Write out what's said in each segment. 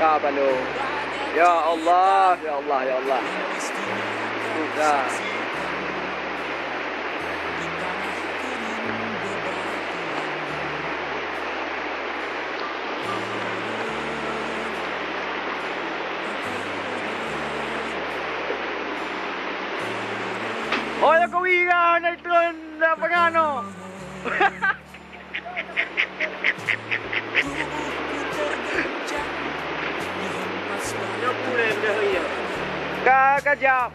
Kabalo. Ya Allah, ya Allah, ya Allah. Sudah. Oh, yung kawigan na ito na pangano. Kagajap.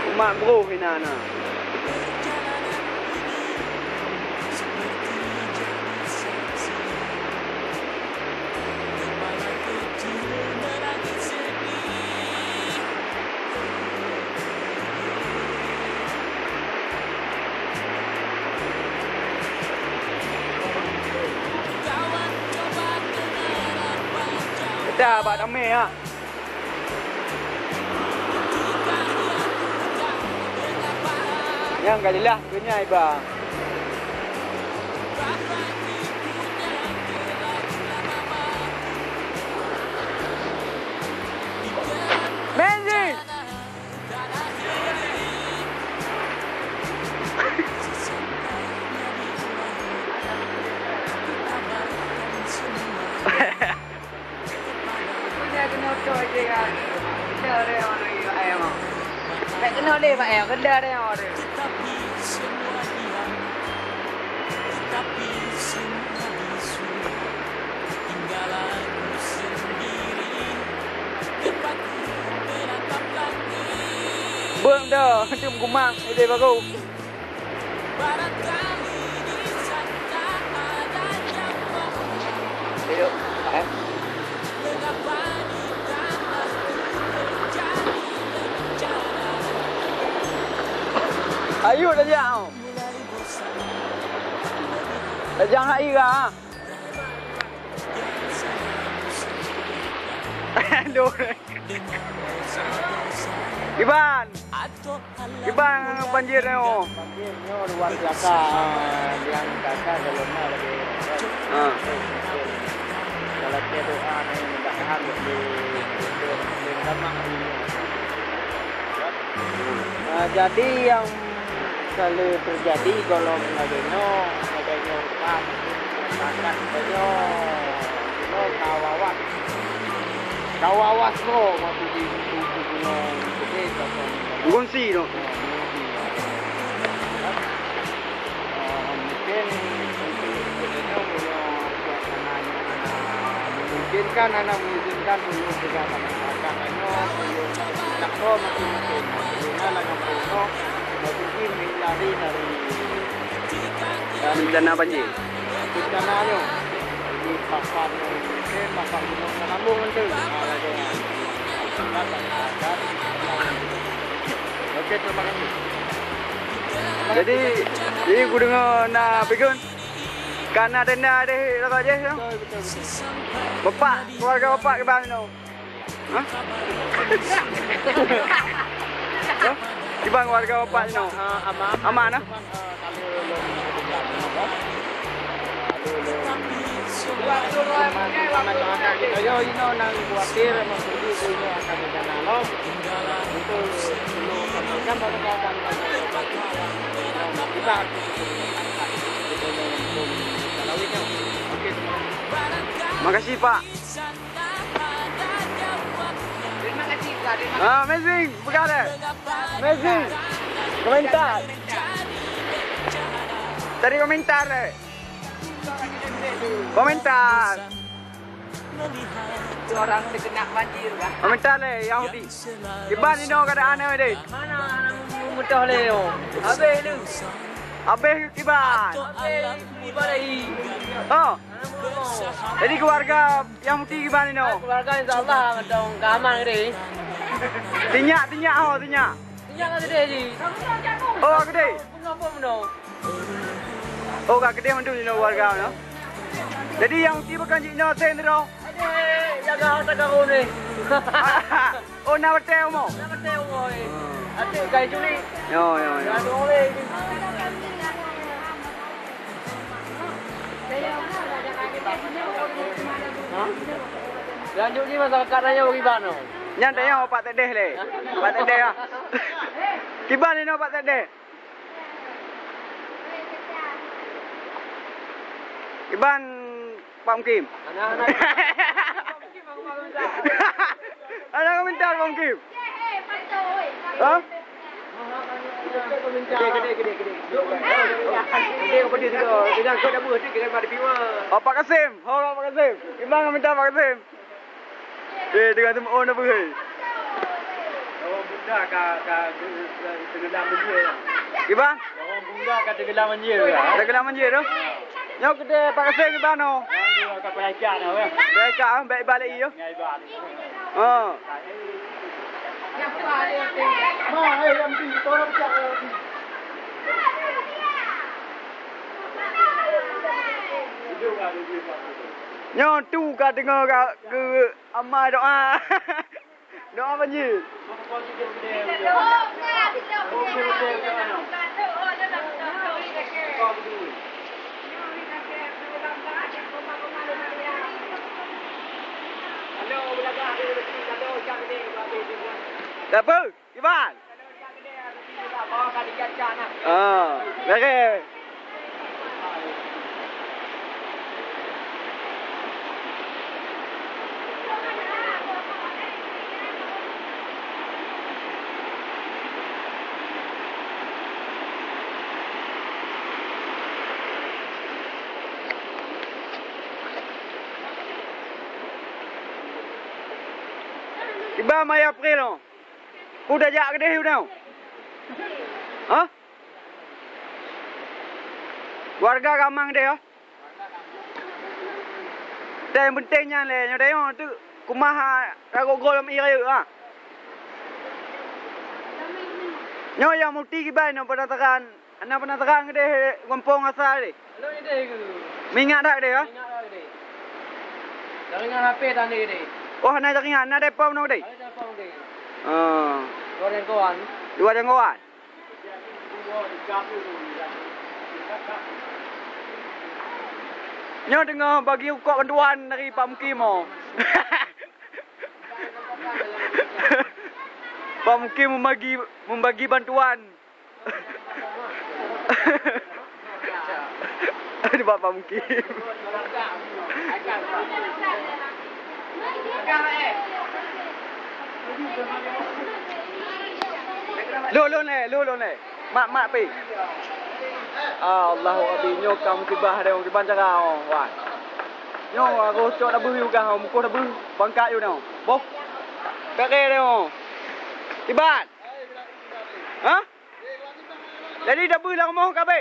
Umak bro, hinana. Dah, Pak Damai ha. Yang kalilah punya iba. Menzi. Kena boleh Pak ya, kedai ada yang ada. Bơm dah, cuma kumang, ini baru. Hidup, Ayuh dah jauh. Dah jauh nak ira. Aduh. Iban. Iban banjir ni oh. Banjirnya luar biasa. Yang kakak dalamnya lagi. Kalau dia doa ni mudah-mudahan di dalam jadi yang selalu terjadi kalau adanya rumah makan adanya kawawas lo waktu di gunung gede Gunsi tu. Mungkin punya memungkinkan anak mengizinkan untuk juga masyarakat tak tahu masing-masing bagaimana dengan mungkin menghindari dari bencana banjir. Bencananya di pasar mungkin pasar gunung Menambung itu oke, terima kasih. Jadi aku dengar nak pegun karena tenda ada apa aja tu. Bapak, keluarga bapak ke bang tu. Hah? Di bang keluarga bapak tu. Aman ah. Masyarakat kita yo ino nang khawatir mempergi dunia akan bencana alam itu perlu sampaikan pada kita Makasih Pak. Terima kasih Kak. Amazing, berkata. Amazing. Komentar. Tadi komentar deh. Komentar. Orang terkena banjir kan? Komentar deh, Yahudi. Iban ini keadaan apa deh? Mana mudah leo? Habis tu. Habis Iban. Iban lagi. Oh. Jadi keluarga Yahudi Iban ini. Keluarga insyaAllah dong keaman ni. Tinyak. Tinggal gede je. Oh, gede. Mengapa meno? Oh, gede mandu ni warga no. Jadi yang tiba kan jino sen ro. Ada jaga harta kau ni. Oh, na betul mo. Nama teu oi. Ada kai juli. Yo. Ada oleh. Lanjut ni masyarakat raya bagi bano. Nyan dah yang Pak Tedeh le. Pak Tedeh ah. Kiban ni no Pak Tedeh. Kiban Pak Mkim. Anak-anak. Anak komentar Pak Mkim. Ha? Gede. Gede apa dia tu? Dia kau dah buat sikit pada piwa. Oh Pak Kasim. Oh Pak Kasim. Kiban komentar Pak Kasim. Dengan tu on apa he? Orang bunda ka tenggelam banjir. Kiban? Orang bunda kata gelam banjir tu. Tenggelam banjir tu? Nyok gede Pak Kasim kiban no. Yang dia kapal ikan tu kan. Baik ah, baik balik iyo. Ngai bal. Ha. Nyo tu ka dengar ke amal doa. Doa banjir. Tak apa, Iban. Okey. Iba Maya April no. Ku dah jak gede tu tau. Ha? Warga Kamang dia. Dan yang pentingnya le, nyo tengok tu kumaha ragol am ira ha. Nyo yang muti kibai no penataran, ana penataran gede kampung asal ni. Hello gede ke? Mingat dak dia ha? Ingat dah gede. Jaringan HP tadi gede. Oh, ana jaringan, ana depa no gede. Ada telefon gede. Ha. Kawan. Dua jangkauan. Nyo dengar bagi ukok bantuan dari Pak Mukim oh. Pak Mukim membagi bantuan. Ada Pak Mukim. Lu le. Mak pi. Allahu abi nyo kam kibah dia orang kiban cara oh. Wah. Nyo aku cok dah bui kan, muka dah bui. Bangkat you dah. Boh. Kare dia oh. Kiban. Ha? Jadi dah bui lah kamu kabe.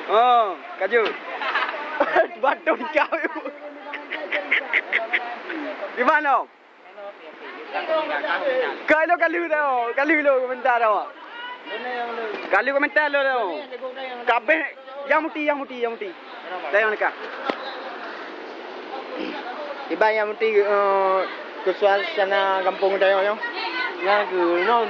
Oh, kaju. Batu kau. Di mana? Kalau dah, kalau komentar dah. Kalau komentar dah. Kabeh yang muti. Dah yang nikah. Iba yang muti ke suasana kampung dah yo. Yang ke no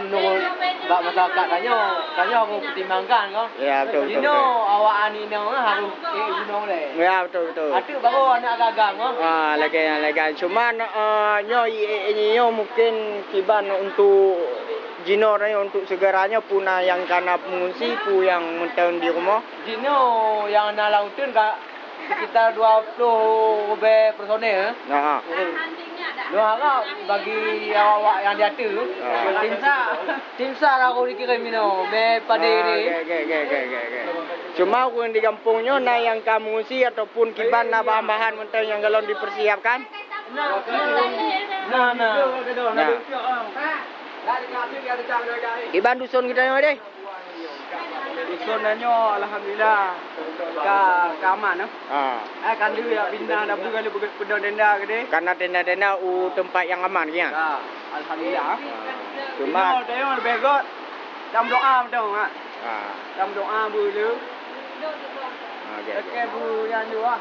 bak masyarakat tanya aku pertimbangkan kau. Ya betul. You know awak ani no harus you know le. Ya betul. Ada baru anak gagang kau. Lagi. Cuman nyo mungkin kiban untuk Jino ni untuk segaranya puna yang karena pengungsi pu yang mentang di rumah. Jino yang nak lautan sekitar 20 lebih personel. Nah. Lu harap bagi awak yang dia tu, tim sar aku dikirim mino, me pada ini. Cuma aku yang di kampungnya na yang kamu si ataupun kiban na bahan-bahan mentang yang galon dipersiapkan. Nah. Kiban dusun kita ni deh. Dusun nanyo alhamdulillah keaman no. Kan dia bina dah bukan pedang tenda ke deh. Karena tenda-tenda tempat yang aman kian. Alhamdulillah. Cuma Dia orang begot. Dalam doa macam ah. ah Dalam doa dulu. okey. Okey bu yang dua.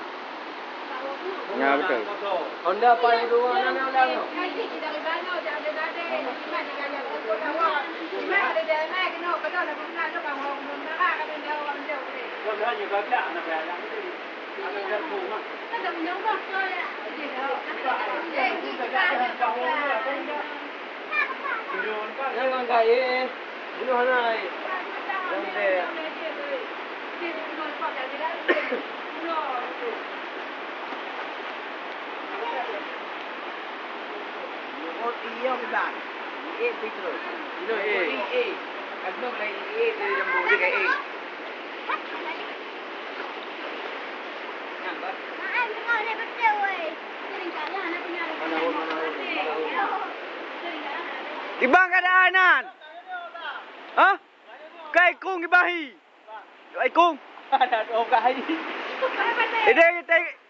Ya betul. Honda pai dua nang nang. Jangan kaya. Ini mana ai? Yang dia. Iya betul. Petro. Ini Agak lagi dia jambu dia kayak Ibang keadaanan. Hah? Kay kung ibahi. Ay kung. ada okai. Ide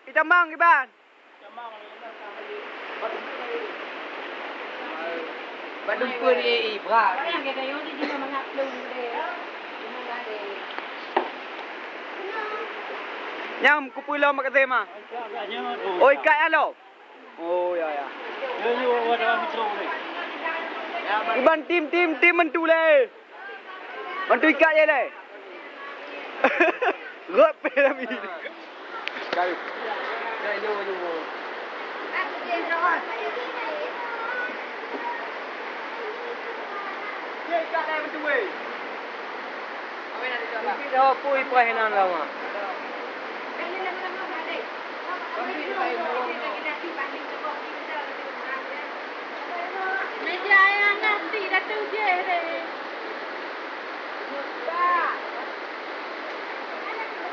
itamang iban. Badung pun ni berat. Nyam kupula makasema. Oi kay alo. Oh ya ya. Iban tim mentu le. Mentu ikat je le. Rot pe lami. Kau. Dah jom. Dia ikat dah mentu weh. Kita pui perhainan lama. Meja yang nanti dah tu je deh.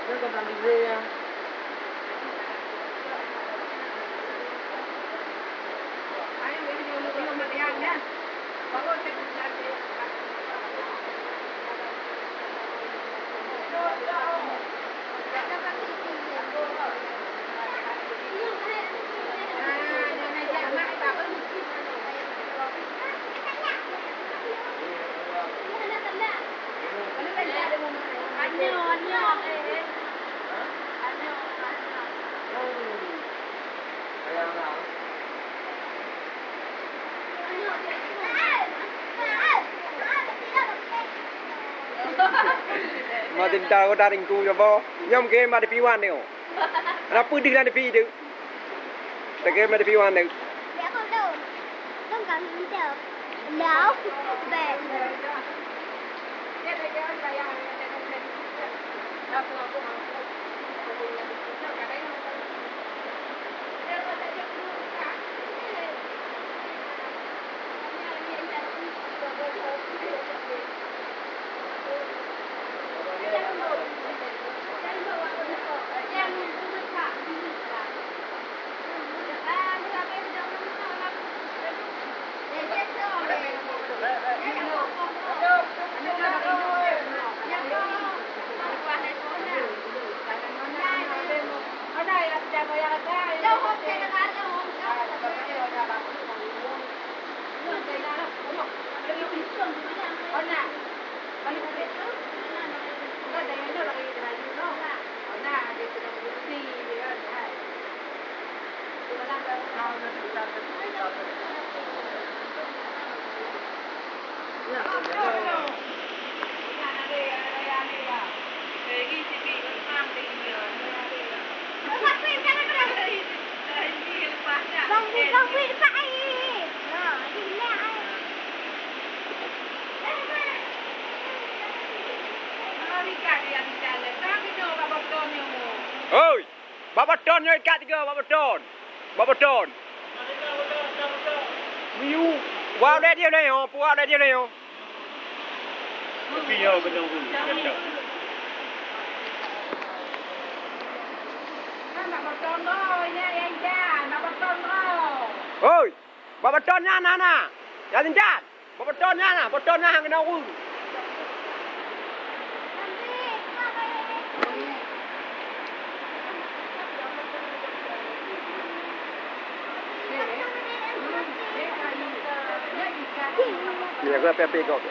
Dia kan tadi dia ya. Mà tình ta có đa tình cu cho bố. Nhưng cái mà đi phi hoàn này. Nó cứ đi ra đi phi được.แต่cái mà đi phi hoàn này. Dạ không đâu. Không cần gì đâu. Đâu. Về. Oi, babaton nyoy kat tiga babaton. Babaton. Miu, wow đây dia đây ho, puak đây dia đây ho. Tapi yo betul betul. Oi, babaton nya na. Ya tinjat. Babaton nya na, babaton nya hang kena wu. Dia gua PP kau.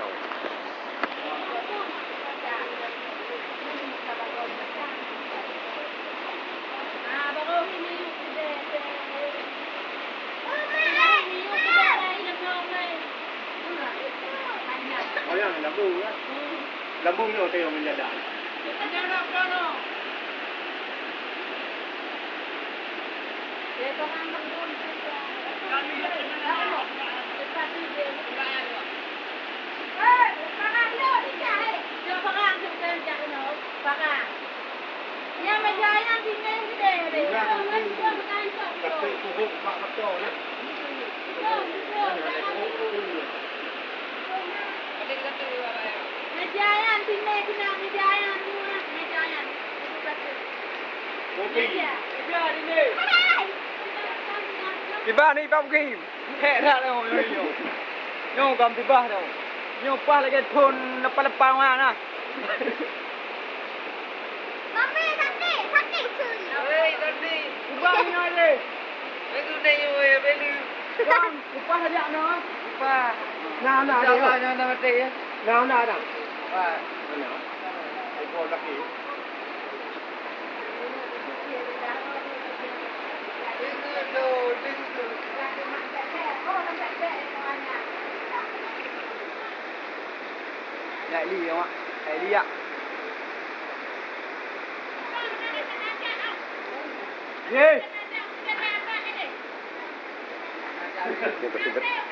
Oh yang lambung ya. Lambung ni hotel yang menjadan. Tiba ni bang game. Hek dah dah nyo. Nyo kam tiba dah. Nyo pas lagi thun lepas-lepas mana. Mami, sakit suri. Hei, tadi. Bang ni ada. Aku nak yo beli. Bang, lepas ada no. Pak. Nah Ada ada. nak mati ya. Nah ada. Pak. Mana? Ikut lagi. Lại ly không ạ? Lại ly ạ. Gì?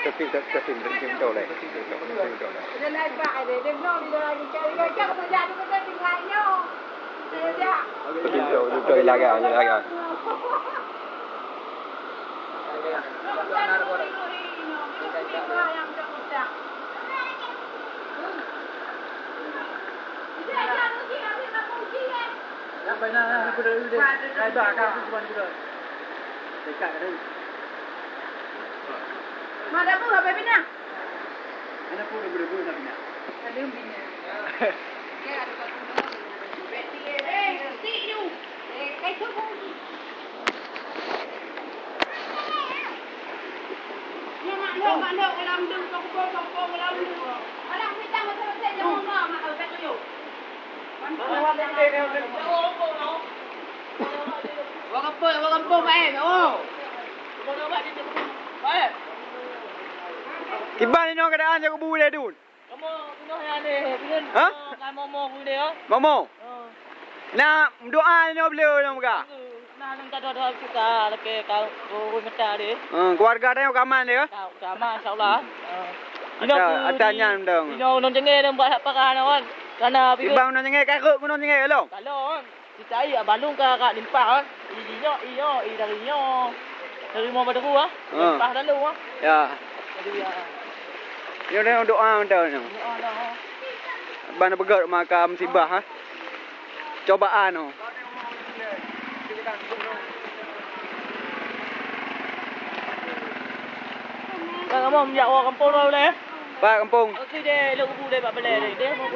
Cái phim đến kiếm đầu này. Lên đây vải để đừng lo đi rồi chơi chắc tôi ra tôi đi ngay nhau. Cái phim đầu chơi la gà như la gà. Yang benar aku dah. Saya dah akan tujuan kita. Dekat ada. Mana pun apa bina? Ana pun boleh nak bina. Ada bina. Cái thuốc không? Nhưng bạn hiệu cái làm đừng có cô cái làm đừng. Ở làm cái trang mà sẽ cho không ngờ mà ở đây có nhiều. Wa kampung eh. Oh. Baik. Kiban ni no keadaan jago boleh dun. Kamu yang ni, pilih. Ha? Kamu mau pilih ya? Momo. Na doa ni boleh no muka. Nah, nang kada kita lagi kau minta dia. Keluarga dia kaman dia. Kau sama insyaallah. Ada nyan dong. Ino non jenge dan buat apa kan kawan? Karena Ibang no nyenge kai ko no nyenge lo. kalau kita ya balung kak limpah kan. Iyo dari iyo. Dari mau pada gua. Limpah dah lu ah. Ya. Jadi ya. Yo dia doa dah no. Allah. Bana begat maka musibah ha. Cobaan no. Kamu mau menjauh kampung dulu le? Pak kampung. Okey deh, lu kubu deh, pak belai deh. Dia mau